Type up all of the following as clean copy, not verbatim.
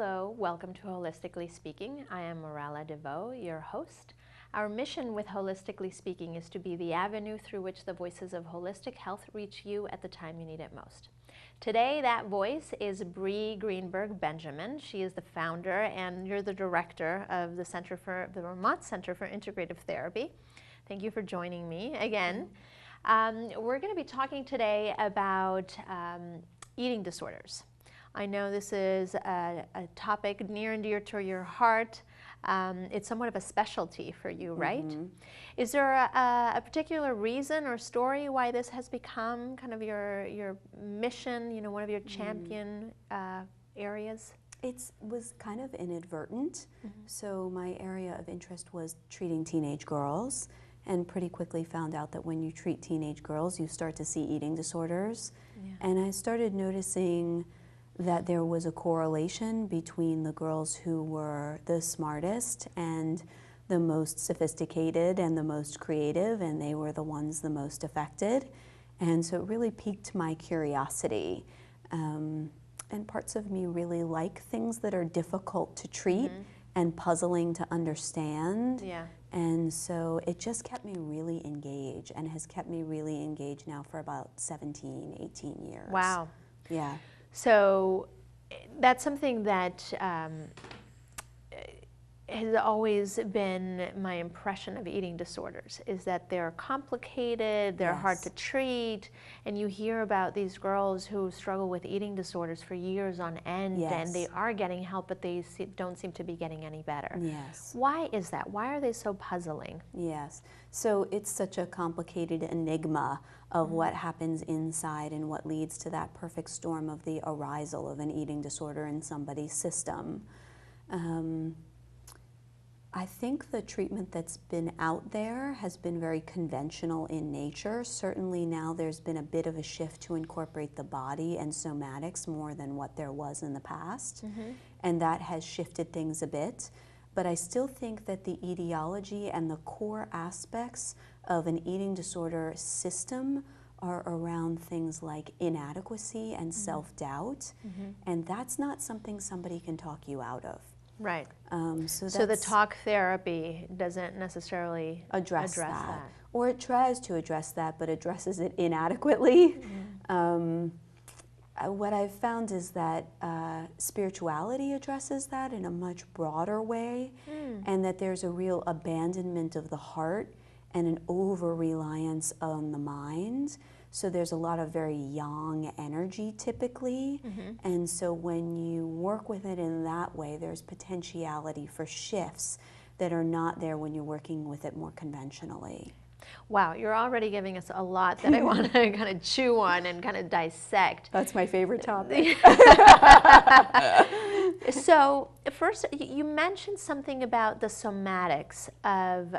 Hello, welcome to Holistically Speaking. I am Morala DeVoe, your host. Our mission with Holistically Speaking is to be the avenue through which the voices of holistic health reach you at the time you need it most. Today, that voice is Bree Greenberg-Benjamin. She is the founder and you're the director of the Vermont Center for Integrative Therapy. Thank you for joining me again. We're going to be talking today about eating disorders. I know this is a topic near and dear to your heart. It's somewhat of a specialty for you, right? Mm-hmm. Is there a particular reason or story why this has become kind of your mission, one of your champion areas? It was kind of inadvertent. Mm-hmm. So my area of interest was treating teenage girls, and pretty quickly found out that when you treat teenage girls, you start to see eating disorders. Yeah. And I started noticing that there was a correlation between the girls who were the smartest and the most sophisticated and the most creative, and they were the ones the most affected. And so it really piqued my curiosity. And parts of me really like things that are difficult to treat and puzzling to understand. Yeah. And so it just kept me really engaged and has kept me really engaged now for about 17, 18 years. Wow. Yeah. So that's something that has always been my impression of eating disorders, is that they're complicated, they're hard to treat, and you hear about these girls who struggle with eating disorders for years on end, and they are getting help, but they don't seem to be getting any better. Yes. Why is that? Why are they so puzzling? Yes. So it's such a complicated enigma of what happens inside and what leads to that perfect storm of the arisal of an eating disorder in somebody's system. I think the treatment that's been out there has been very conventional in nature. Certainly now there's been a bit of a shift to incorporate the body and somatics more than what there was in the past. And that has shifted things a bit. But I still think that the etiology and the core aspects of an eating disorder system are around things like inadequacy and self-doubt. And that's not something somebody can talk you out of. Right. So the talk therapy doesn't necessarily address that. Or it tries to address that, but addresses it inadequately. What I've found is that spirituality addresses that in a much broader way, and that there's a real abandonment of the heart and an over-reliance on the mind. So there's a lot of very yang energy typically, and so when you work with it in that way, there's potentiality for shifts that are not there when you're working with it more conventionally. Wow, you're already giving us a lot that I want to kind of chew on and kind of dissect. That's my favorite topic. So first, you mentioned something about the somatics of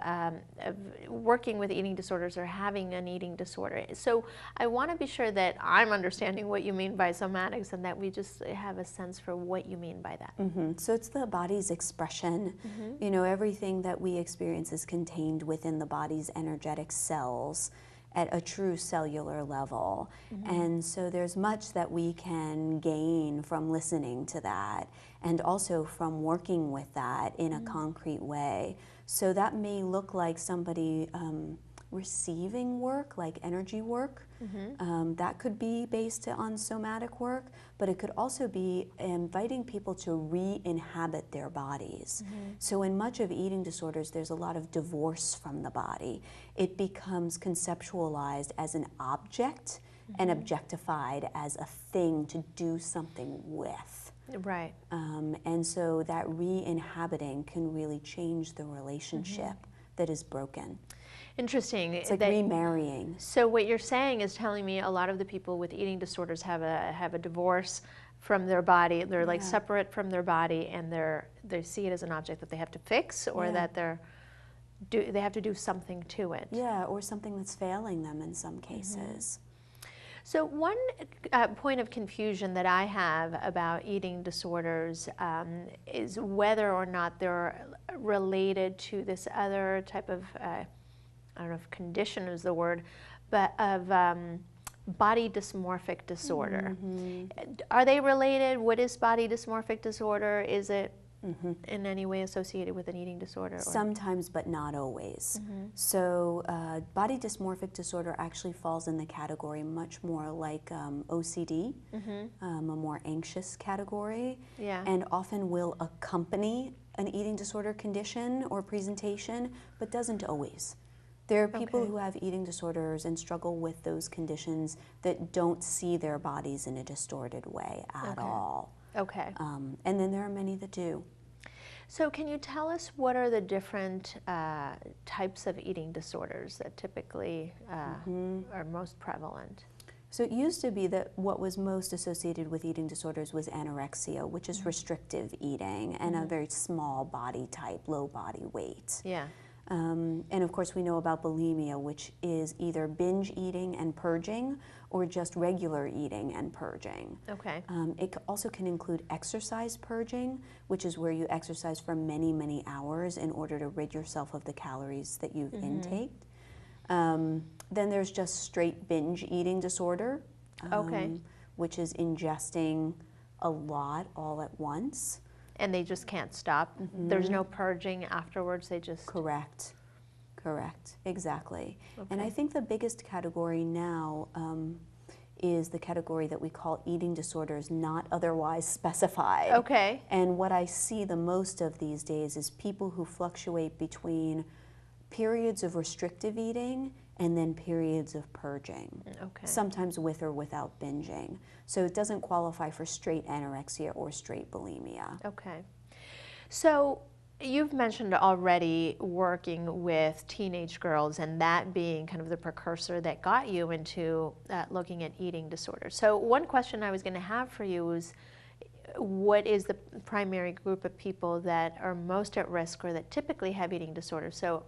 working with eating disorders or having an eating disorder. So I want to be sure that I'm understanding what you mean by somatics and that we just have a sense for what you mean by that. So it's the body's expression. You know, everything that we experience is contained within the body's energetic cells at a true cellular level. And so there's much that we can gain from listening to that and also from working with that in a concrete way. So that may look like somebody receiving work, like energy work. That could be based on somatic work, but it could also be inviting people to re-inhabit their bodies. So in much of eating disorders, there's a lot of divorce from the body. It becomes conceptualized as an object and objectified as a thing to do something with. Right. And so that re-inhabiting can really change the relationship that is broken. Interesting. It's like remarrying. So what you're saying is telling me a lot of the people with eating disorders have a divorce from their body. They're like separate from their body, and they see it as an object that they have to fix, or that they have to do something to it. Yeah, or something that's failing them in some cases. So one point of confusion that I have about eating disorders is whether or not they're related to this other type of I don't know if condition is the word, but of body dysmorphic disorder. Are they related? What is body dysmorphic disorder? Is it in any way associated with an eating disorder? Or? Sometimes, but not always. So body dysmorphic disorder actually falls in the category much more like OCD, a more anxious category, and often will accompany an eating disorder condition or presentation, but doesn't always. There are people who have eating disorders and struggle with those conditions that don't see their bodies in a distorted way at all. And then there are many that do. So can you tell us what are the different types of eating disorders that typically are most prevalent? So it used to be that what was most associated with eating disorders was anorexia, which is restrictive eating and a very small body type, low body weight. And of course we know about bulimia, which is either binge eating and purging or just regular eating and purging. It also can include exercise purging, which is where you exercise for many, many hours in order to rid yourself of the calories that you've intaked. Then there's just straight binge eating disorder, which is ingesting a lot all at once. And they just can't stop? There's no purging afterwards, they just... Correct, exactly. And I think the biggest category now is the category that we call eating disorders not otherwise specified. And what I see the most of these days is people who fluctuate between periods of restrictive eating and then periods of purging, sometimes with or without binging. So it doesn't qualify for straight anorexia or straight bulimia. So you've mentioned already working with teenage girls and that being kind of the precursor that got you into looking at eating disorders. So one question I was going to have for you is, what is the primary group of people that are most at risk or that typically have eating disorders? So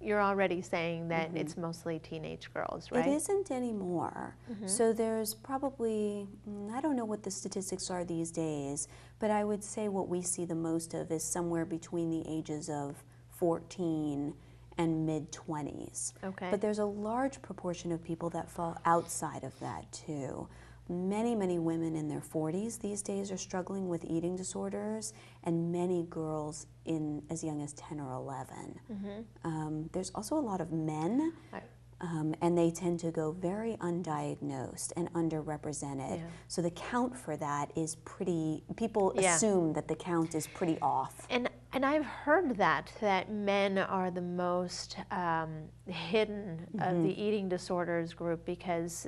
you're already saying that it's mostly teenage girls, right? It isn't anymore. So there's probably, I don't know what the statistics are these days, but I would say what we see the most of is somewhere between the ages of 14 and mid-20s. But there's a large proportion of people that fall outside of that too. Many, many women in their 40s these days are struggling with eating disorders, and many girls in as young as 10 or 11. There's also a lot of men, and they tend to go very undiagnosed and underrepresented. So the count for that is pretty, people assume that the count is pretty off. And I've heard that men are the most hidden of the eating disorders group because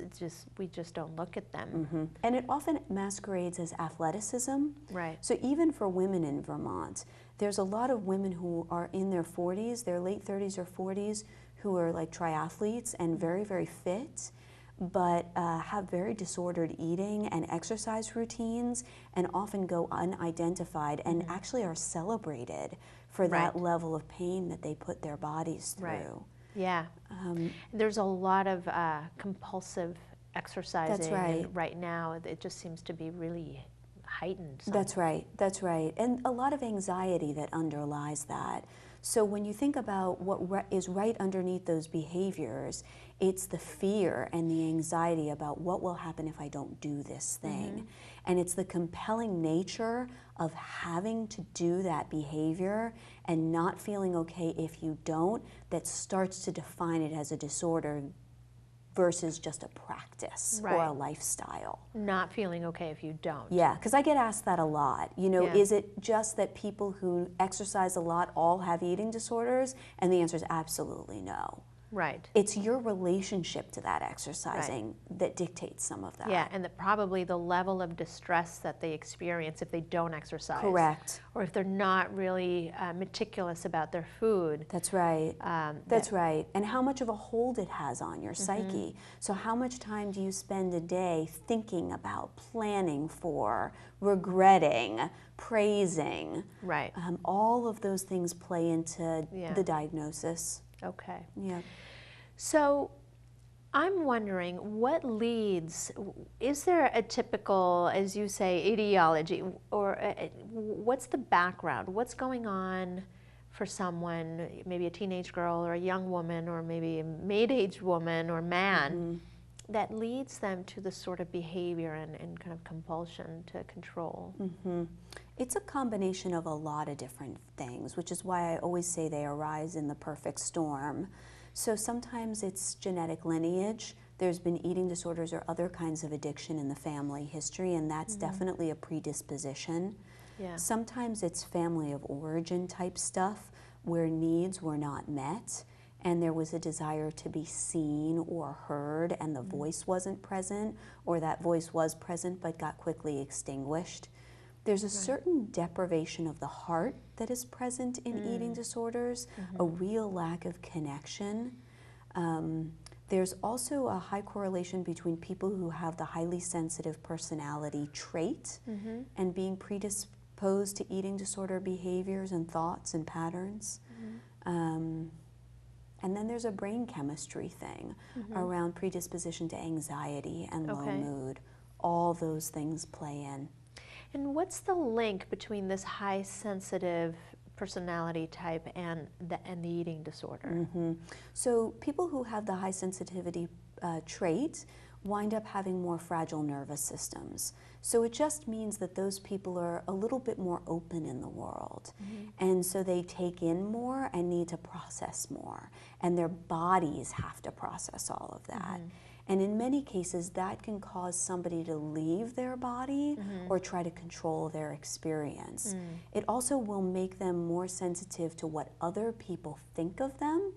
we just don't look at them. And it often masquerades as athleticism. So even for women in Vermont, there's a lot of women who are in their 40s, their late 30s or 40s, who are like triathletes and very, very fit, but have very disordered eating and exercise routines and often go unidentified and actually are celebrated for that level of pain that they put their bodies through. There's a lot of compulsive exercising right now. It just seems to be really heightened. That's right, and a lot of anxiety that underlies that. So when you think about what is right underneath those behaviors, it's the fear and the anxiety about what will happen if I don't do this thing. And it's the compelling nature of having to do that behavior and not feeling okay if you don't that starts to define it as a disorder versus just a practice or a lifestyle. Not feeling okay if you don't. Yeah, because I get asked that a lot. You know, is it just that people who exercise a lot all have eating disorders? And the answer is absolutely no. It's your relationship to that exercising that dictates some of that. And probably the level of distress that they experience if they don't exercise. Or if they're not really meticulous about their food. That's right. And how much of a hold it has on your psyche. So how much time do you spend a day thinking about, planning for, regretting, praising? All of those things play into the diagnosis. So I'm wondering, what leads, is there a typical, as you say, etiology, or what's the background? What's going on for someone, maybe a teenage girl or a young woman or maybe a mid-aged woman or man, that leads them to this sort of behavior and kind of compulsion to control? It's a combination of a lot of different things, which is why I always say they arise in the perfect storm. So sometimes it's genetic lineage. There's been eating disorders or other kinds of addiction in the family history, and that's definitely a predisposition. Yeah. Sometimes it's family of origin type stuff where needs were not met and there was a desire to be seen or heard and the voice wasn't present, or that voice was present but got quickly extinguished. There's a certain deprivation of the heart that is present in eating disorders, a real lack of connection. There's also a high correlation between people who have the highly sensitive personality trait and being predisposed to eating disorder behaviors and thoughts and patterns. And then there's a brain chemistry thing around predisposition to anxiety and low mood. All those things play in. And what's the link between this high sensitive personality type and the eating disorder? So people who have the high sensitivity trait wind up having more fragile nervous systems. So it just means that those people are a little bit more open in the world. And so they take in more and need to process more. And their bodies have to process all of that. And in many cases, that can cause somebody to leave their body or try to control their experience. It also will make them more sensitive to what other people think of them.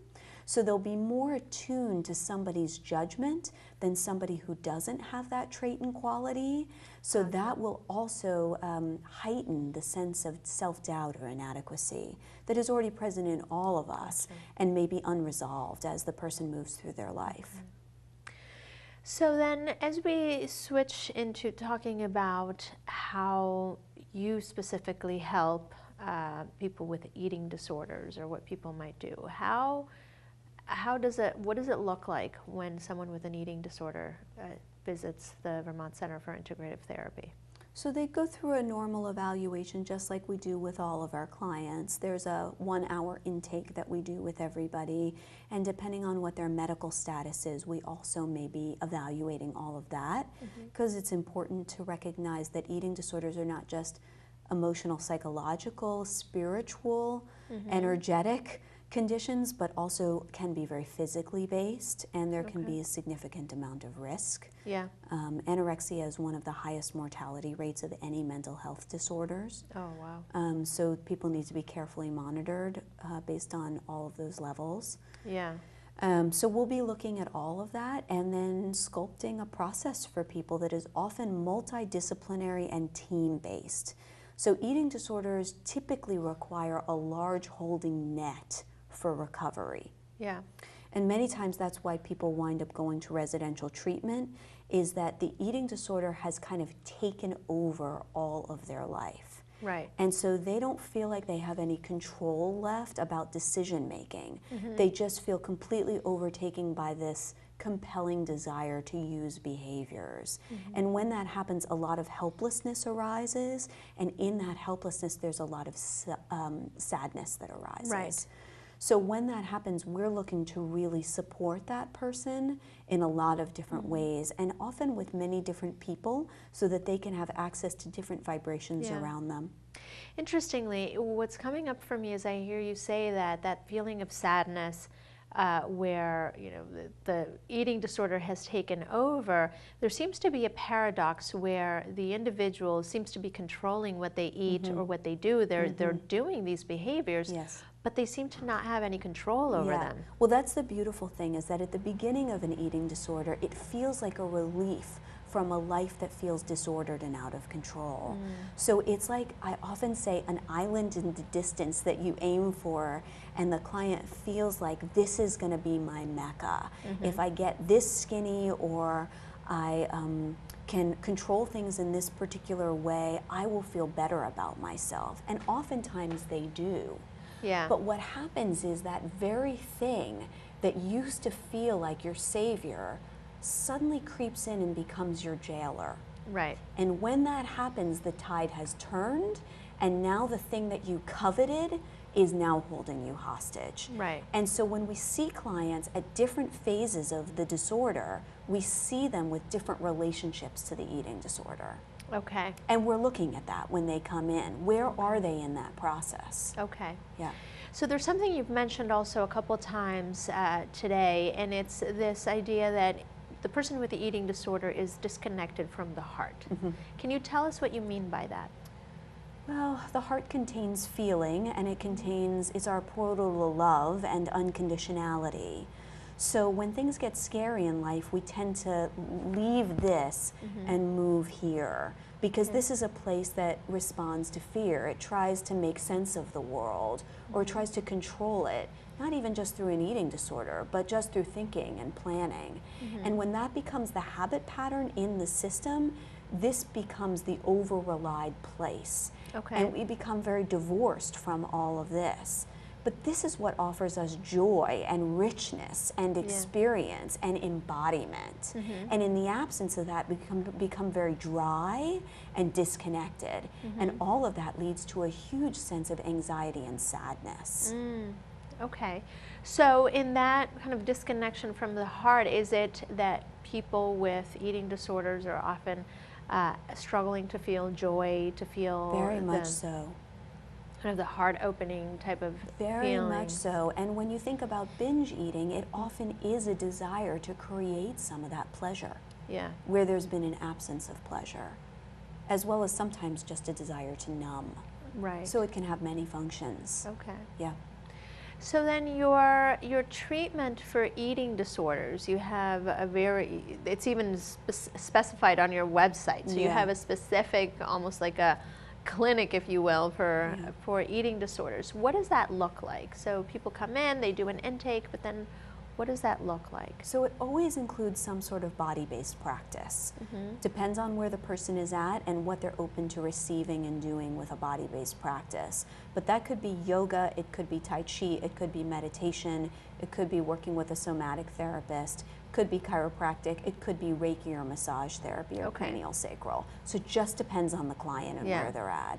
So they'll be more attuned to somebody's judgment than somebody who doesn't have that trait and quality. So that will also heighten the sense of self-doubt or inadequacy that is already present in all of us and may be unresolved as the person moves through their life. So then, as we switch into talking about how you specifically help people with eating disorders or what people might do, what does it look like when someone with an eating disorder visits the Vermont Center for Integrative Therapy? So they go through a normal evaluation just like we do with all of our clients. There's a 1-hour intake that we do with everybody, and depending on what their medical status is, we also may be evaluating all of that, because it's important to recognize that eating disorders are not just emotional, psychological, spiritual, energetic conditions, but also can be very physically based, and there can be a significant amount of risk. Anorexia is one of the highest mortality rates of any mental health disorders. Oh, wow. So people need to be carefully monitored based on all of those levels. So we'll be looking at all of that and then sculpting a process for people that is often multidisciplinary and team-based. So eating disorders typically require a large holding net for recovery. And many times that's why people wind up going to residential treatment, is that the eating disorder has kind of taken over all of their life. And so they don't feel like they have any control left about decision making. They just feel completely overtaken by this compelling desire to use behaviors. And when that happens, a lot of helplessness arises, and in that helplessness there's a lot of sadness that arises. So when that happens, we're looking to really support that person in a lot of different ways, and often with many different people, so that they can have access to different vibrations around them. Interestingly, what's coming up for me as I hear you say that feeling of sadness, where the eating disorder has taken over, there seems to be a paradox where the individual seems to be controlling what they eat or what they do. They're doing these behaviors, but they seem to not have any control over them. Well, that's the beautiful thing, is that at the beginning of an eating disorder, it feels like a relief from a life that feels disordered and out of control. So it's like, I often say, an island in the distance that you aim for, and the client feels like, this is going to be my mecca. If I get this skinny, or I can control things in this particular way, I will feel better about myself. And oftentimes they do. But what happens is that very thing that used to feel like your savior suddenly creeps in and becomes your jailer. And when that happens, the tide has turned, and now the thing that you coveted is now holding you hostage. Right. And so when we see clients at different phases of the disorder, we see them with different relationships to the eating disorder. Okay. And we're looking at that when they come in. Where are they in that process? Okay. Yeah. So there's something you've mentioned also a couple times today, and it's this idea that the person with the eating disorder is disconnected from the heart. Mm-hmm. Can you tell us what you mean by that? Well, the heart contains feeling, and it's our portal to love and unconditionality. So when things get scary in life, we tend to leave this and move here, because this is a place that responds to fear. It tries to make sense of the world, or it tries to control it, not even just through an eating disorder, but just through thinking and planning. And when that becomes the habit pattern in the system, this becomes the over-relied place. Okay. And we become very divorced from all of this. But this is what offers us joy and richness and experience and embodiment. And in the absence of that, we become very dry and disconnected. And all of that leads to a huge sense of anxiety and sadness. Okay. So in that kind of disconnection from the heart, is it that people with eating disorders are often struggling to feel joy, to feel Very much so. Kind of the heart opening type of Very feeling? much so. And when you think about binge eating, it often is a desire to create some of that pleasure. Yeah. Where there's been an absence of pleasure, as well as sometimes just a desire to numb. Right. So it can have many functions. Okay. Yeah. So then your treatment for eating disorders, you have it's even specified on your website. So you have a specific, almost like a clinic, if you will, for eating disorders. What does that look like? So people come in, they do an intake, but then what does that look like? So it always includes some sort of body-based practice. Depends on where the person is at and what they're open to receiving and doing with a body-based practice. But that could be yoga, it could be Tai Chi, it could be meditation, it could be working with a somatic therapist, could be chiropractic, it could be Reiki or massage therapy or cranial sacral. So it just depends on the client and where they're at.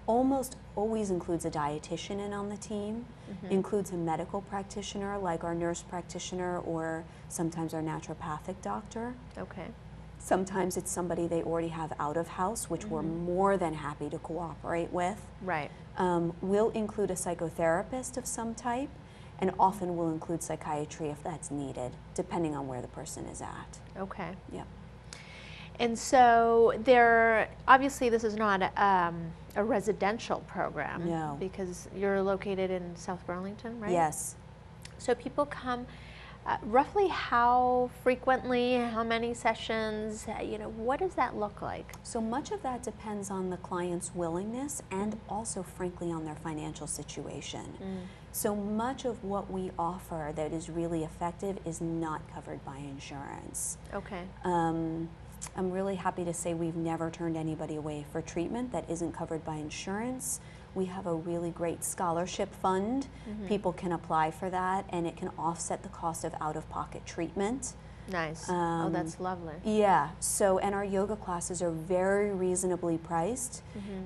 Almost always includes a dietitian in on the team, includes a medical practitioner like our nurse practitioner or sometimes our naturopathic doctor. Okay. Sometimes it's somebody they already have out of house, which we're more than happy to cooperate with. Right. We'll include a psychotherapist of some type, and often we'll include psychiatry if that's needed, depending on where the person is at. Okay. Yeah. And so obviously this is not a residential program. No. Because you're located in South Burlington, right? Yes. So people come roughly how frequently, how many sessions, what does that look like? So much of that depends on the client's willingness and also, frankly, on their financial situation. So much of what we offer that is really effective is not covered by insurance. Okay. I'm really happy to say we've never turned anybody away for treatment that isn't covered by insurance. We have a really great scholarship fund. People can apply for that, and it can offset the cost of out-of-pocket treatment. Nice. Oh, that's lovely. Yeah. So, and our yoga classes are very reasonably priced.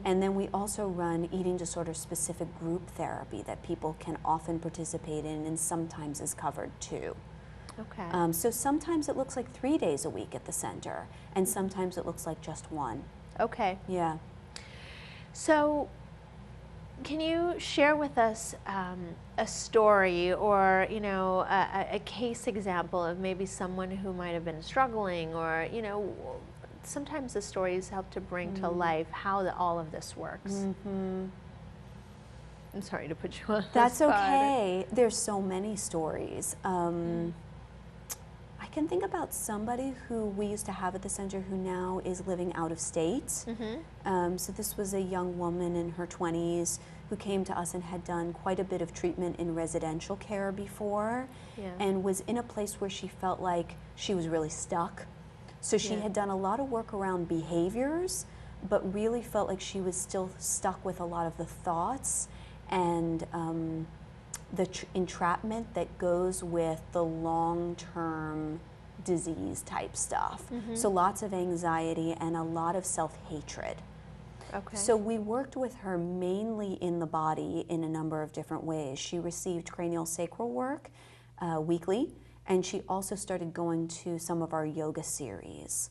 And then we also run eating disorder specific group therapy that people can often participate in and sometimes is covered too. Okay. So sometimes it looks like 3 days a week at the center, and sometimes it looks like just one. Okay. Yeah. So can you share with us a story or, a case example of maybe someone who might have been struggling, or, sometimes the stories help to bring to life how all of this works. I'm sorry to put you on That's the spot. okay. There's so many stories. I can think about somebody who we used to have at the center who now is living out of state. So this was a young woman in her 20s who came to us and had done quite a bit of treatment in residential care before, and was in a place where she felt like she was really stuck. So she had done a lot of work around behaviors, but really felt like she was still stuck with a lot of the thoughts and the entrapment that goes with the long-term disease type stuff. So lots of anxiety and a lot of self-hatred. Okay. So we worked with her mainly in the body in a number of different ways. She received cranial sacral work weekly, and she also started going to some of our yoga series.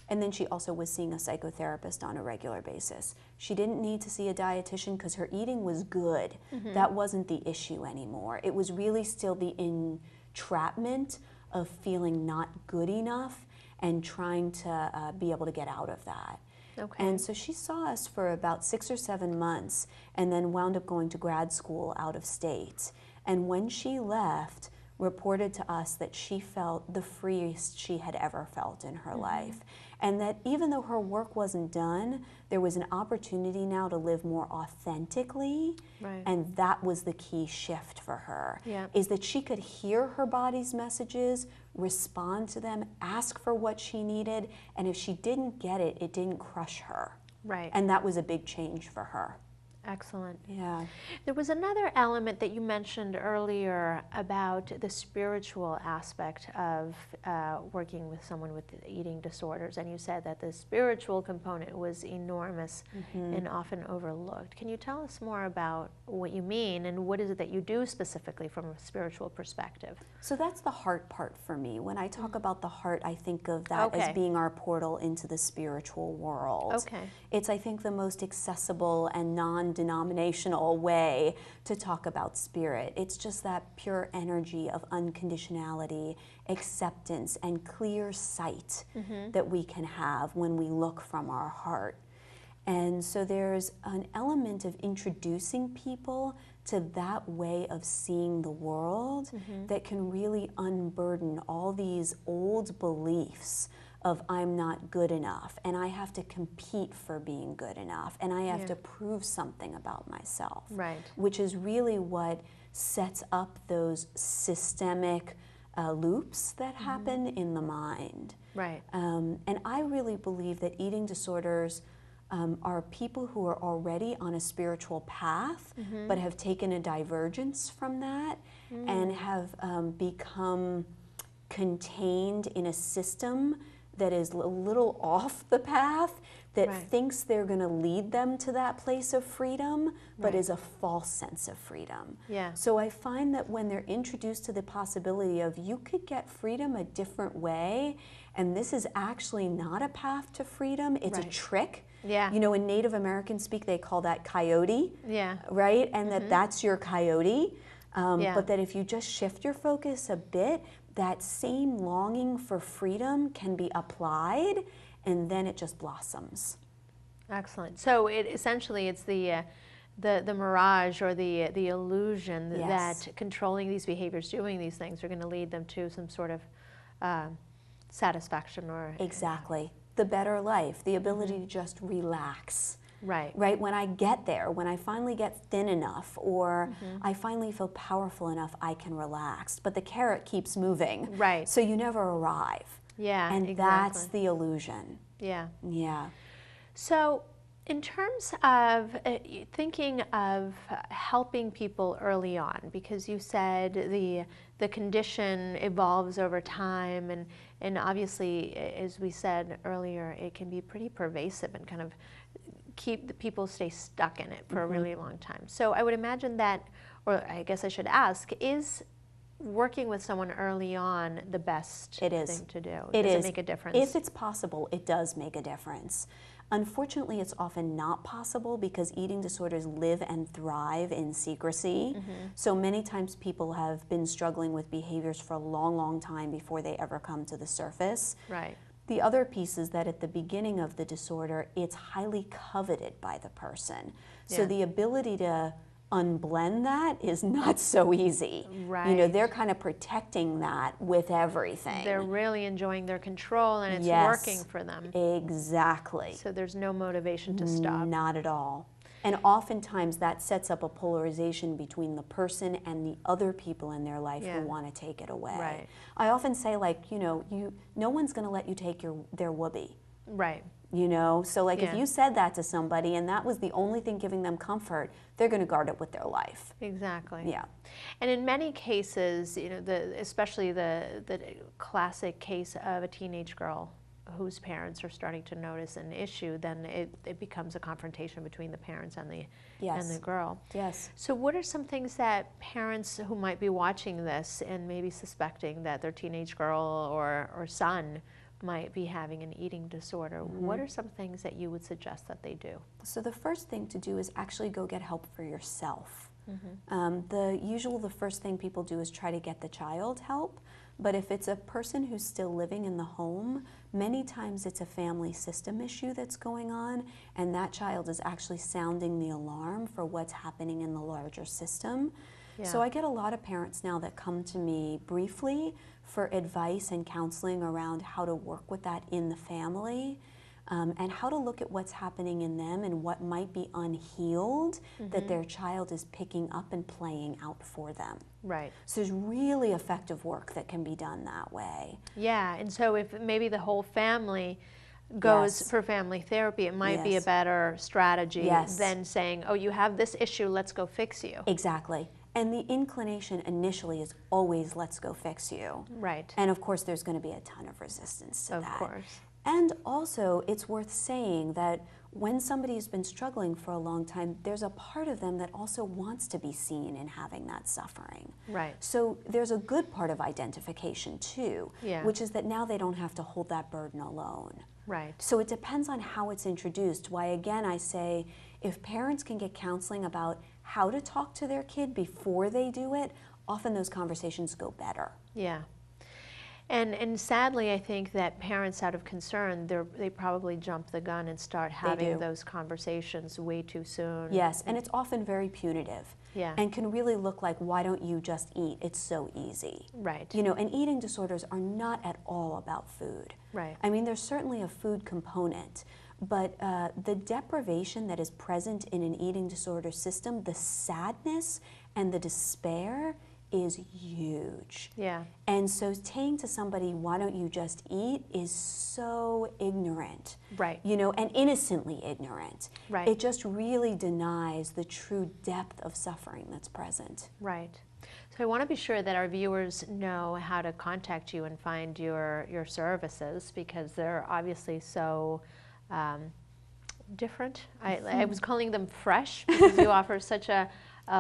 And then she also was seeing a psychotherapist on a regular basis. She didn't need to see a dietitian because her eating was good. That wasn't the issue anymore. It was really still the entrapment of feeling not good enough and trying to be able to get out of that. Okay. And so she saw us for about 6 or 7 months and then wound up going to grad school out of state. And when she left, reported to us that she felt the freest she had ever felt in her life. And that even though her work wasn't done, there was an opportunity now to live more authentically. Right. And that was the key shift for her, Yeah. is that she could hear her body's messages, respond to them, ask for what she needed, and if she didn't get it, it didn't crush her. Right. And that was a big change for her. Excellent. Yeah. There was another element that you mentioned earlier about the spiritual aspect of working with someone with eating disorders, and you said that the spiritual component was enormous and often overlooked. Can you tell us more about what you mean, and what is it that you do specifically from a spiritual perspective? So that's the heart part for me. When I talk about the heart, I think of that as Okay. being our portal into the spiritual world. Okay. It's, I think, the most accessible and non-denominational way to talk about spirit. It's just that pure energy of unconditionality, acceptance, and clear sight that we can have when we look from our heart. And so there's an element of introducing people to that way of seeing the world that can really unburden all these old beliefs of I'm not good enough, and I have to compete for being good enough, and I have to prove something about myself. Right. Which is really what sets up those systemic loops that happen in the mind. Right. And I really believe that eating disorders are people who are already on a spiritual path, but have taken a divergence from that and have become contained in a system that is a little off the path, that Right. thinks they're going to lead them to that place of freedom, but Right. is a false sense of freedom. Yeah. So I find that when they're introduced to the possibility of you could get freedom a different way, and this is actually not a path to freedom, it's a Right. trick. Yeah. You know, in Native American speak, they call that coyote, Yeah. right? And that's your coyote. Yeah. But that if you just shift your focus a bit, that same longing for freedom can be applied, and then it just blossoms. Excellent. So it essentially it's the mirage or the illusion Yes. that controlling these behaviors, doing these things, are going to lead them to some sort of satisfaction or Exactly. The better life, the ability to just relax. right. Right? When I get there, when I finally get thin enough, or I finally feel powerful enough, I can relax. But the carrot keeps moving. Right. So you never arrive. Yeah. And exactly. that's the illusion. Yeah. Yeah. So, in terms of thinking of helping people early on, because you said the condition evolves over time, and obviously, as we said earlier, it can be pretty pervasive and kind of keep the people stay stuck in it for a really long time. So I would imagine that, or I guess I should ask, is working with someone early on the best It is. thing to do? It Does is. it make a difference? If it's possible, it does make a difference. Unfortunately, it's often not possible because eating disorders live and thrive in secrecy. So many times people have been struggling with behaviors for a long, long time before they ever come to the surface. Right. The other piece is that at the beginning of the disorder, it's highly coveted by the person. So Yeah. the ability to unblend that is not so easy. You know, Right. they're kind of protecting that with everything. They're really enjoying their control, and it's Yes. working for them. Exactly. So there's no motivation to stop. Not at all. And oftentimes that sets up a polarization between the person and the other people in their life Yeah. who want to take it away. Right. I often say, like, you know, no one's going to let you take their whoopee. Right. You know, so like if Yeah. you said that to somebody and that was the only thing giving them comfort, they're going to guard it with their life. Exactly. Yeah. And in many cases, you know, especially the classic case of a teenage girl whose parents are starting to notice an issue, then it becomes a confrontation between the parents and the girl. Yes. So what are some things that parents who might be watching this and maybe suspecting that their teenage girl or son might be having an eating disorder, what are some things that you would suggest that they do? So the first thing to do is actually go get help for yourself. The first thing people do is try to get the child help, but if it's a person who's still living in the home, many times it's a family system issue that's going on, and that child is actually sounding the alarm for what's happening in the larger system. Yeah. So I get a lot of parents now that come to me briefly for advice and counseling around how to work with that in the family. And how to look at what's happening in them and what might be unhealed that their child is picking up and playing out for them. Right. So there's really effective work that can be done that way. Yeah, and so if maybe the whole family goes for family therapy, it might be a better strategy than saying, oh, you have this issue, let's go fix you. Exactly. And the inclination initially is always, let's go fix you. Right. And of course, there's going to be a ton of resistance to that. Of course. And also, it's worth saying that when somebody's been struggling for a long time, there's a part of them that also wants to be seen in having that suffering. Right. So there's a good part of identification too, which is that now they don't have to hold that burden alone. Right. So it depends on how it's introduced. Why, again, I say if parents can get counseling about how to talk to their kid before they do it, often those conversations go better. Yeah. And sadly, I think that parents, out of concern, they probably jump the gun and start having those conversations way too soon. Yes, and it's often very punitive. Yeah. And can really look like, why don't you just eat? It's so easy. Right. You know, and eating disorders are not at all about food. Right. I mean, there's certainly a food component, but the deprivation that is present in an eating disorder system, the sadness and the despair is huge. Yeah. And so saying to somebody, why don't you just eat, is so ignorant. Right. You know, and innocently ignorant. Right. It just really denies the true depth of suffering that's present. Right. So I want to be sure that our viewers know how to contact you and find your services, because they're obviously so different. I was calling them fresh because you offer such a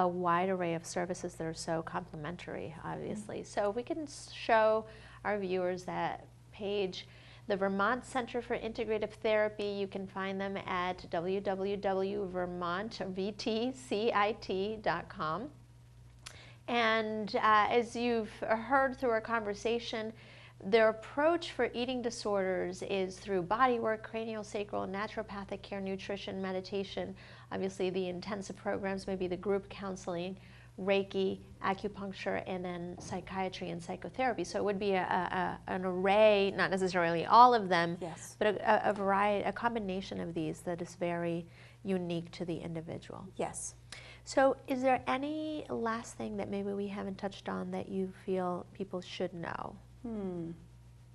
wide array of services that are so complementary, obviously. So if we can show our viewers that page, the Vermont Center for Integrative Therapy, you can find them at www.vermontvtcit.com. And as you've heard through our conversation, their approach for eating disorders is through bodywork, craniosacral, naturopathic care, nutrition, meditation. Obviously, the intensive programs may be the group counseling, Reiki, acupuncture, and then psychiatry and psychotherapy. So it would be an array, not necessarily all of them, but a variety, a combination of these that is very unique to the individual. Yes. So is there any last thing that maybe we haven't touched on that you feel people should know?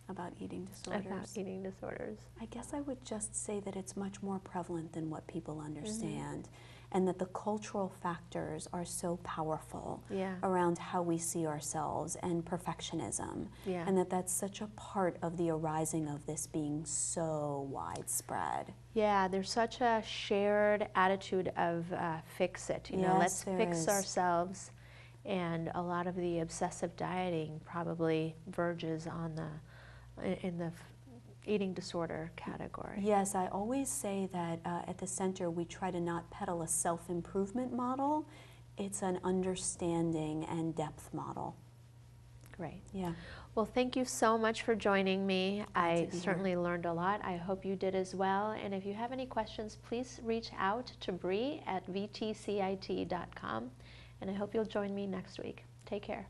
About eating disorders. About eating disorders. I guess I would just say that it's much more prevalent than what people understand, and that the cultural factors are so powerful around how we see ourselves and perfectionism, and that's such a part of the arising of this being so widespread. Yeah, there's such a shared attitude of fix it, you know, let's fix ourselves. And a lot of the obsessive dieting probably verges on in the eating disorder category. Yes, I always say that at the center we try to not peddle a self-improvement model. It's an understanding and depth model. Great. Yeah. Well, thank you so much for joining me. I certainly learned a lot. I hope you did as well. And if you have any questions, please reach out to Bree at vtcit.com. And I hope you'll join me next week. Take care.